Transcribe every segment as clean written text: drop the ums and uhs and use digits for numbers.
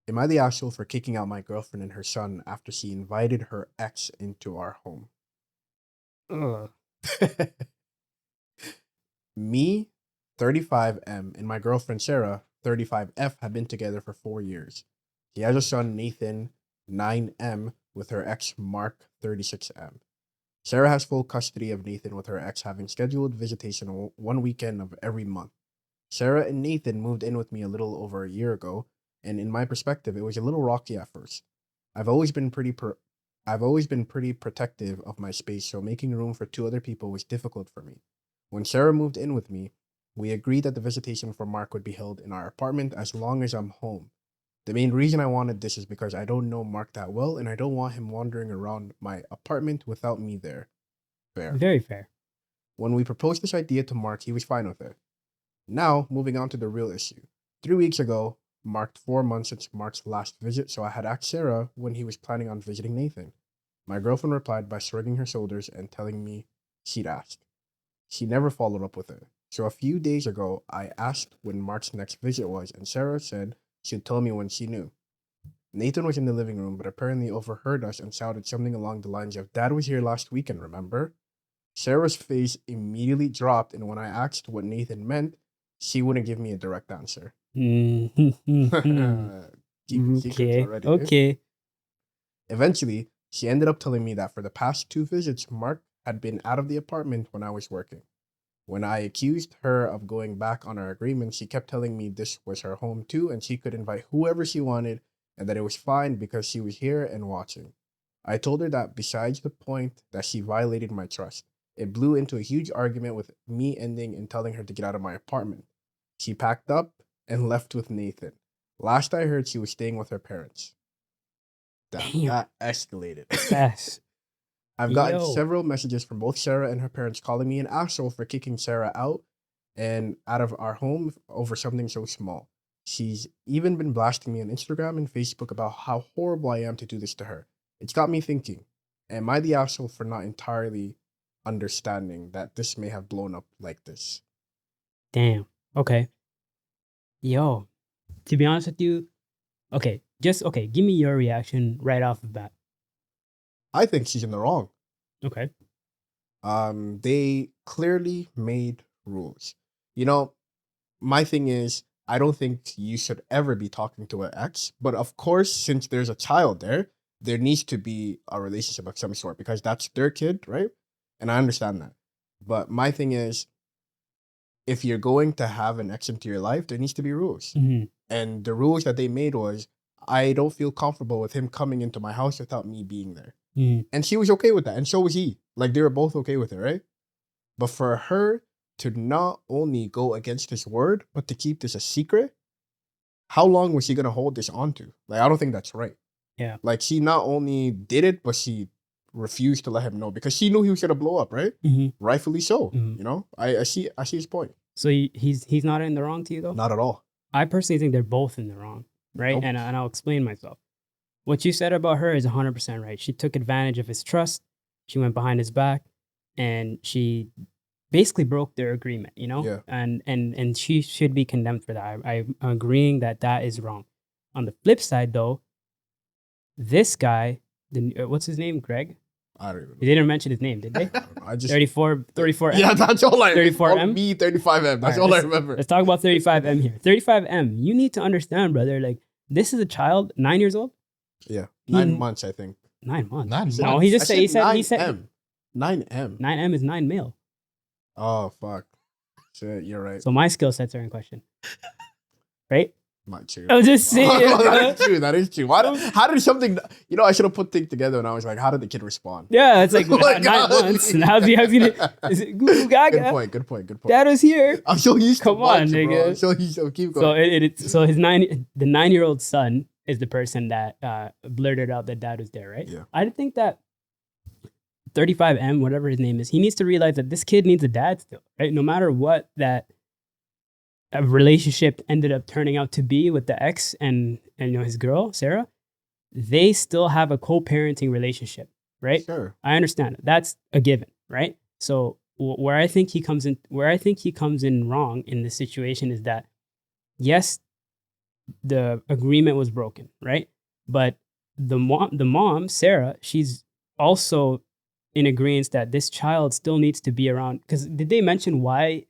Am I the asshole for kicking out my girlfriend and her son after she invited her ex into our home? Ugh. Me, 35M, and my girlfriend Sarah, 35F, have been together for 4 years. She has a son, Nathan, 9M, with her ex, Mark, 36M. Sarah has full custody of Nathan, with her ex having scheduled visitation one weekend of every month. Sarah and Nathan moved in with me a little over a year ago, and in my perspective, it was a little rocky at first. I've always been pretty protective of my space, so making room for two other people was difficult for me. When Sarah moved in with me, we agreed that the visitation for Mark would be held in our apartment as long as I'm home. The main reason I wanted this is because I don't know Mark that well, and I don't want him wandering around my apartment without me there. Fair. Very fair. When we proposed this idea to Mark, he was fine with it. Now, moving on to the real issue. 3 weeks ago marked 4 months since Mark's last visit, so I had asked Sarah when he was planning on visiting Nathan. My girlfriend replied by shrugging her shoulders and telling me she'd asked. She never followed up with it. So a few days ago, I asked when Mark's next visit was, and Sarah said she'd tell me when she knew. Nathan was in the living room, but apparently overheard us and shouted something along the lines of, "Dad was here last weekend, remember?" Sarah's face immediately dropped, and when I asked what Nathan meant, she wouldn't give me a direct answer. Deep secrets already. Okay. Eventually, she ended up telling me that for the past 2 visits, Mark had been out of the apartment when I was working. When I accused her of going back on our agreement, she kept telling me this was her home too, and she could invite whoever she wanted, and that it was fine because she was here and watching. I told her that besides the point that she violated my trust, it blew into a huge argument with me ending and telling her to get out of my apartment. She packed up and left with Nathan. Last I heard, she was staying with her parents. Damn. That escalated. Yes. I've gotten Yo. several messages from both Sarah and her parents calling me an asshole for kicking Sarah out of our home over something so small. She's even been blasting me on Instagram and Facebook about how horrible I am to do this to her. It's got me thinking, am I the asshole for not entirely understanding that this may have blown up like this? Damn. Okay. Yo, to be honest with you, okay, give me your reaction right off the bat. I think she's in the wrong. Okay. They clearly made rules. You know, my thing is, I don't think you should ever be talking to an ex, but of course, since there's a child there needs to be a relationship of some sort because that's their kid, right? And I understand that. But my thing is, if you're going to have an ex into your life, there needs to be rules. Mhm. And the rules that they made was, I don't feel comfortable with him coming into my house without me being there. Mhm. And she was okay with that. And so was he. Like, they were both okay with it, right? But for her to not only go against his word, but to keep this a secret, how long was she going to hold this onto? Like, I don't think that's right. Yeah. Like, she not only did it, but she refused to let him know because she knew he was going to blow up, right? Mhm. Rightfully so. Mhm. You know, I see his point. So he's not in the wrong to you though? Not at all. I personally think they're both in the wrong, right? Nope. And I'll explain myself. What you said about her is 100% right. She took advantage of his trust. She went behind his back, and she basically broke their agreement. You know, Yeah. and she should be condemned for that. I'm agreeing that is wrong. On the flip side, though, this guy, what's his name? Greg. I don't even know. They didn't mention his name, did they? I just 34. Yeah, that's all I 34M? Me, 35M. That's all I remember. Let's talk about 35M here. 35M, you need to understand, brother. Like, this is a child, 9 years old. Yeah. 9 months, I think. 9 months. 9 No, months? he just said 9M. 9M. 9M is 9 mil. Oh, fuck. Shit, you're right. So my skill sets are in question, right? Not true. I was just saying. That is true. That is true. How did something? You know, I should have put things together, and I was like, how did the kid respond? Yeah, it's like Oh my 9 God. months. And how's he? Is it Goo Gaga? Good point. Dad was here. I'm so used to Come on, watching, bro. nigga. I'm so used to keep So going. so the 9-year-old son is the person that blurted out that dad was there, right? Yeah. I think that 35M, whatever his name is, he needs to realize that this kid needs a dad still, right? No matter what that a relationship ended up turning out to be with the ex and his girl Sarah, they still have a co-parenting relationship, right? Sure. I understand it. That's a given, right? So where I think he comes in wrong in this situation is that, yes, the agreement was broken, right? But the mom, Sarah, she's also in agreement that this child still needs to be around. Because did they mention why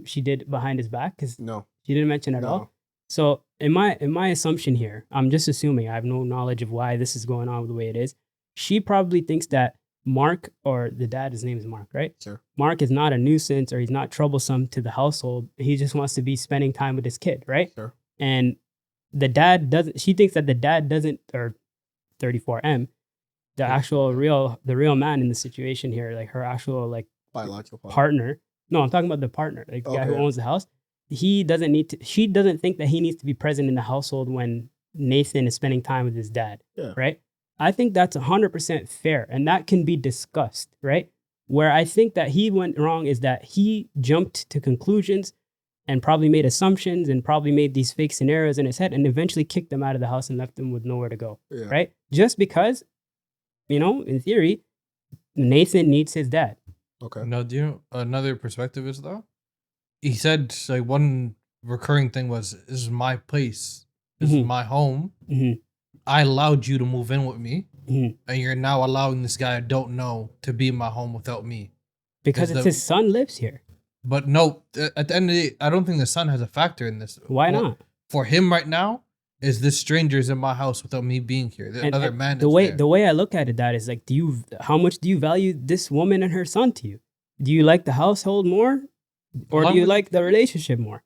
she did behind his back? Because No. she didn't mention at all. No. So in my assumption here, I'm just assuming, I have no knowledge of why this is going on the way it is. She probably thinks that Mark, or the dad, his name is Mark, right? Sure. Mark is not a nuisance, or he's not troublesome to the household. He just wants to be spending time with his kid, right? Sure. And the dad doesn't, she thinks that the dad doesn't, or 34M, the actual the real man in the situation here, like her actual like Biological partner. No, I'm talking about the partner, like the guy who owns the house. She doesn't think that he needs to be present in the household when Nathan is spending time with his dad, right? I think that's 100% fair, and that can be discussed, right? Where I think that he went wrong is that he jumped to conclusions and probably made assumptions and probably made these fake scenarios in his head and eventually kicked them out of the house and left them with nowhere to go, right? Just because, you know, in theory, Nathan needs his dad. Okay. Now, do you know another perspective is though? He said like one recurring thing was, "This is my place. This is my home. I allowed you to move in with me, and you're now allowing this guy I don't know to be in my home without me." Because it's his son lives here. But no, at the end of the day, I don't think the son has a factor in this. Why not? For him right now, is this stranger's in my house without me being here? Another man. The way I look at it, that is like, how much do you value this woman and her son to you? Do you like the household more, or do you like the relationship more?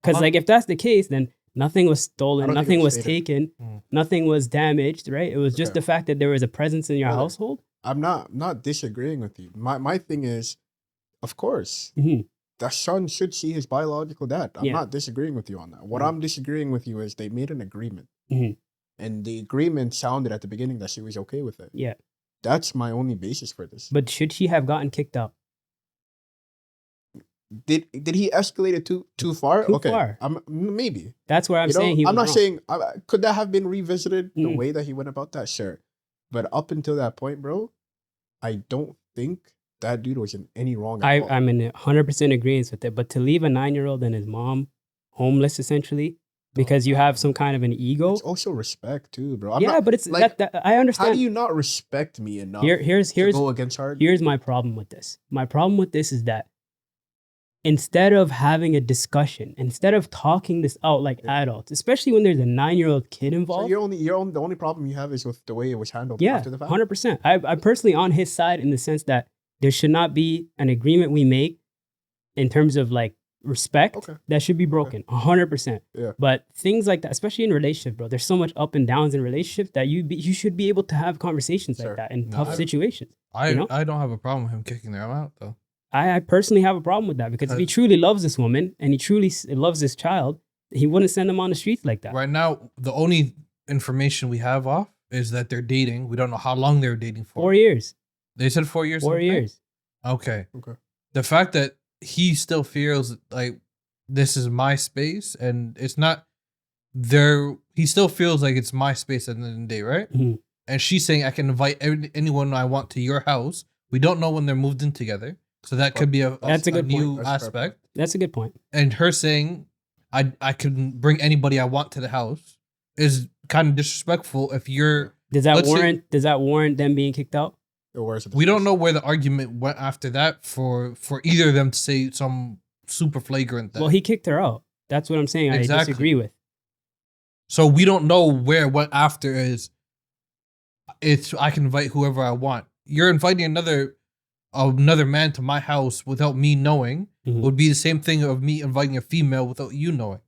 Because like if that's the case, then nothing was stolen, nothing was taken, nothing was damaged, right? It was just the fact that there was a presence in your household. I'm not disagreeing with you. My thing is, of course, the son should see his biological dad. I'm not disagreeing with you on that. What I'm disagreeing with you is they made an agreement. And the agreement sounded at the beginning that she was okay with it. Yeah. That's my only basis for this. But should she have gotten kicked out? Did he escalate it too far? Too far. Maybe. That's where I'm saying I'm not saying, could that have been revisited the way that he went about that? Sure. But up until that point, bro, I don't think that dude was in any wrong at all. I'm in 100% agreement with it. But to leave a 9-year-old and his mom homeless, essentially, because you have some kind of an ego. It's also respect too, bro. But it's like, that I understand. How do you not respect me enough to go against her? Here's my problem with this. My problem with this is that instead of having a discussion, instead of talking this out like adults, especially when there's a 9-year-old kid involved. So the only problem you have is with the way it was handled after the fact? 100%. I'm personally on his side in the sense that there should not be an agreement we make in terms of like respect that should be broken. 100%. Yeah. But things like that, especially in relationships, bro, there's so much up and downs in relationships that you should be able to have conversations like that in tough situations. I don't have a problem with him kicking them out though. I personally have a problem with that because if he truly loves this woman and he truly loves this child, he wouldn't send them on the streets like that. Right now, the only information we have off is that they're dating. We don't know how long they were dating for. 4 years. They said 4 years? 4 years. Okay. The fact that he still feels like this is my space and it's not there. He still feels like it's my space at the end of the day, right? And she's saying, I can invite anyone I want to your house. We don't know when they're moved in together. So that could be a new aspect. That's a good point. And her saying, I can bring anybody I want to the house is kind of disrespectful. If you're does that warrant them being kicked out? We don't know where the argument went after that for either of them to say some super flagrant thing. Well, he kicked her out. That's what I'm saying. I disagree with. So we don't know where what after is. It's I can invite whoever I want. You're inviting another man to my house without me knowing would be the same thing of me inviting a female without you knowing.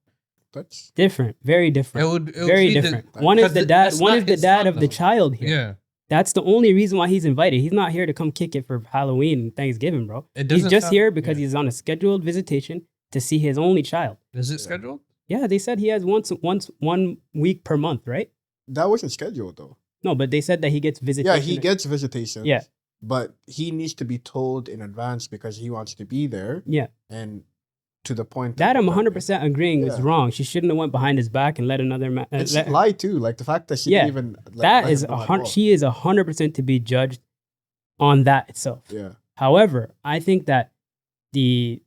That's different. Very different. It would very different. One is the dad. One is the dad of the child here. Yeah. That's the only reason why he's invited. He's not here to come kick it for Halloween and Thanksgiving, bro. He's just here because he's on a scheduled visitation to see his only child. Is it scheduled? Yeah, they said he has once 1 week per month, right? That wasn't scheduled though. No, but they said that he gets visitation. Yeah, he gets visitation. Yeah. But he needs to be told in advance because he wants to be there. Yeah. And to the point that I'm 100% agreeing is wrong. She shouldn't have went behind his back and let another man. It's lie too. Like the fact that she didn't even. She is 100% to be judged on that itself. Yeah. However, I think that the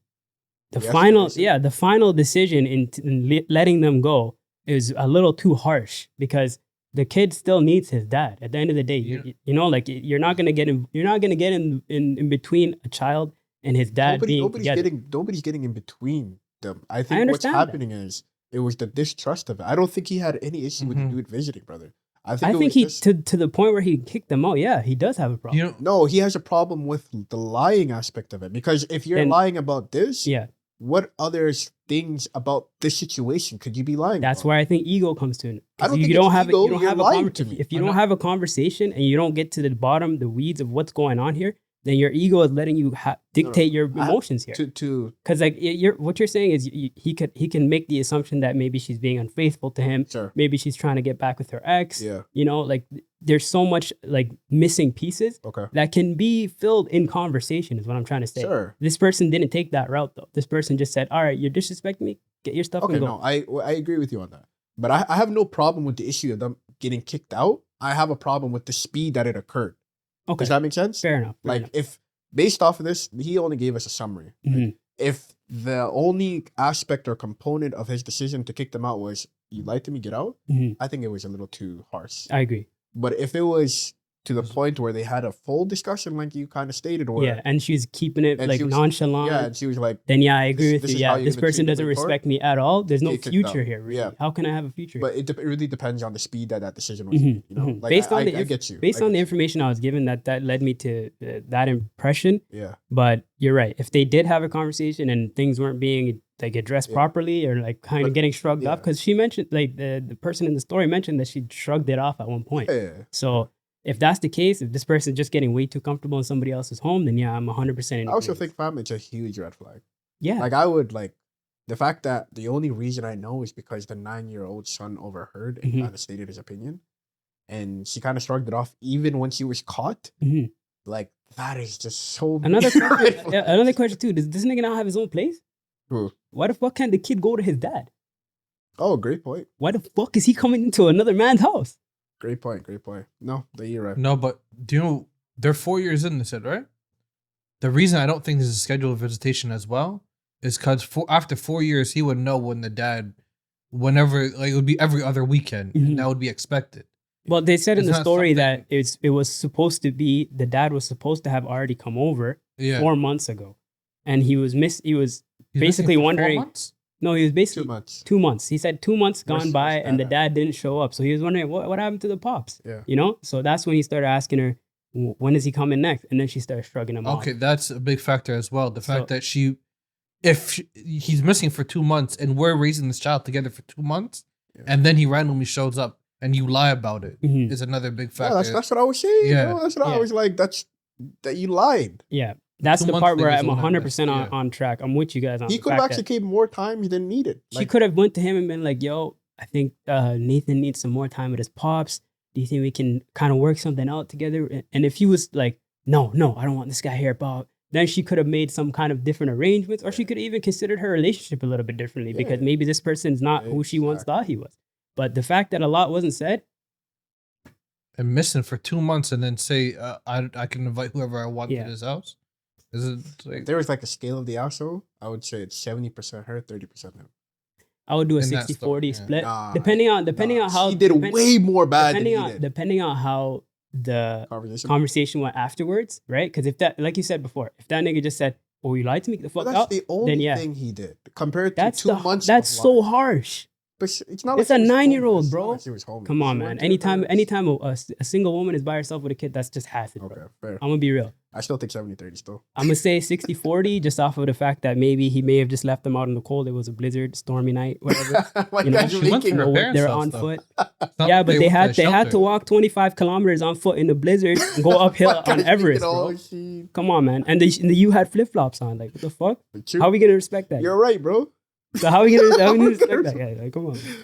the Yes, final, listen. yeah, the final decision in letting them go is a little too harsh because the kid still needs his dad. At the end of the day, Yeah. you know, like you're not gonna get in between a child and his dad being together. Nobody's getting in between them. I think what's understand that. happening is it was the distrust of it. I don't think he had any issue with the dude visiting, brother. I I it think was he just, to the point where he kicked them out. Yeah, he does have a problem. You know, no, he has a problem with the lying aspect of it. Because if you're Then- lying about this, Yeah, what other things about this situation could you be lying that's about? where I think ego comes to it. I don't you think don't it's have ego, you don't you're have lying to me. if you I'm don't not- have a conversation and you don't get to the bottom, the weeds of what's going on here, then your ego is letting you dictate your emotions here. To Because like what you're saying is he can make the assumption that maybe she's being unfaithful to him. sure. Maybe she's trying to get back with her ex. Yeah. You know, like there's so much like missing pieces Okay. that can be filled in conversation is what I'm trying to say. Sure. This person didn't take that route though. This person just said, all right, you're disrespecting me. Get your stuff Okay, and go. no, I agree with you on that. But I have no problem with the issue of them getting kicked out. I have a problem with the speed that it occurred. Okay. Does that make sense? Fair enough. fair Like enough. if based off of this, he only gave us a summary. right? Mhm. If the only aspect or component of his decision to kick them out was you lied to me, get out, Mhm. I think it was a little too harsh. I agree. But if it was to the point where they had a full discussion, like you kind of stated, or Yeah, and she's keeping it And like she was- nonchalant. yeah, and she was like, Then yeah, I agree This- with this you. is how Yeah, you're this gonna person treat me doesn't moving forward? respect me at all. There's no Get kicked future out. here. Really. Yeah. How can I have a future? but it really depends on the speed that decision was. Mhm, You know, mhm. like Based on I the get you. based I on the get information I was given, that led me to that impression. you. Yeah, But you're right. If they did have a conversation and things weren't being like addressed Yeah. properly or like kind of But- getting shrugged off, yeah. because she mentioned like the person in the story mentioned that she shrugged it off at one point. yeah. So if that's the case, if this person is just getting way too comfortable in somebody else's home, then yeah, I'm 100% in I also agreement. think, fam, it's a huge red flag. Yeah. Like I would like the fact that the only reason I know is because the 9-year-old son overheard and Mhm. kind of stated his opinion, and she kind of shrugged it off even when she was caught. Mhm. Like that is just so. Another big red question, flag. yeah, another question too. Does this nigga not have his own place? Who? Why the fuck can't the kid go to his dad? Oh, great point. Why the fuck is he coming into another man's house? Great point. Great point. No, you're right. no, but do you know they're 4 years in? They said, right? The reason I don't think there's a scheduled visitation as well is because after 4 years, he would know when the dad, whenever, like it would be every other weekend, Mhm. and that would be expected. Well, they said in It's the not story something- that it was supposed to be the dad was supposed to have already come over Yeah. 4 months ago, and he was He's missing basically for 4 wondering- months? no, he was 2 basically months. 2 months. He said 2 months Where's- gone by where's and the dad dad didn't show up, so he was wondering what happened to the pops. Yeah. You know, so that's when he started asking her, when is he coming next? And then she started shrugging him off. Okay, that's a big factor as well. The fact So- that he's missing for 2 months and we're raising this child together for 2 months, Yeah. and then he randomly shows up and you lie about it, Mhm. is another big Yeah, factor. that's what I was saying. Yeah. Yeah, that's what Yeah. I was like. That you lied. Yeah, that's 2 the months part thing where is I'm the one I 100% missed, yeah. on track. I'm with you guys on He the could have fact actually that came more time. He didn't need it. she could have went to him and been like, yo, I think Nathan needs some more time with his pops. Do you think we can kind of work something out together? And if he was like, no, I don't want this guy here, Bob, then she could have made some kind of different arrangements, or she could have even considered her relationship a little bit differently because Yeah. maybe this person's not who she once thought he was. But the fact that a lot wasn't said, And missing for 2 months and then say, I can invite whoever I want Yeah. to his house. Is it If like, there was like a scale of the asshole, I would say it's 70% her, 30% him. I would do a In that 60-40 story, yeah. split. Nah, depending on how she did way more bad than depending he on did. depending on how the Conversation. conversation went afterwards, right? Because if that, like you said before, if that nigga just said, "Oh, you lied to me, get the But fuck that's out," the only yeah. thing he did compared to that's 2 months. that's of so lying. harsh. But it's not. It's like a she was 9-year-old, homeless. It's not bro. like she was homeless. Come on, She man. went to her parents. Anytime a single woman is by herself with a kid, that's just acid, bro. Okay, fair. I'm gonna be real. I still think 70-30 still. I'm gonna say 60-40 just off of the fact that maybe he may have just left them out in the cold. It was a blizzard, stormy night, whatever. My You know, guy's she went making to her Or parents' they're house, on though. foot. It's not Yeah, like but they went had to a to shelter. walk 25 kilometers on foot in the blizzard and go uphill My on guy's Everest, making all bro. she- Come on, man. And you had flip flops on. Like, what the fuck? True. How are we gonna respect that? You're right, bro. So how are we gonna How we respect gonna that guy? Like, come on.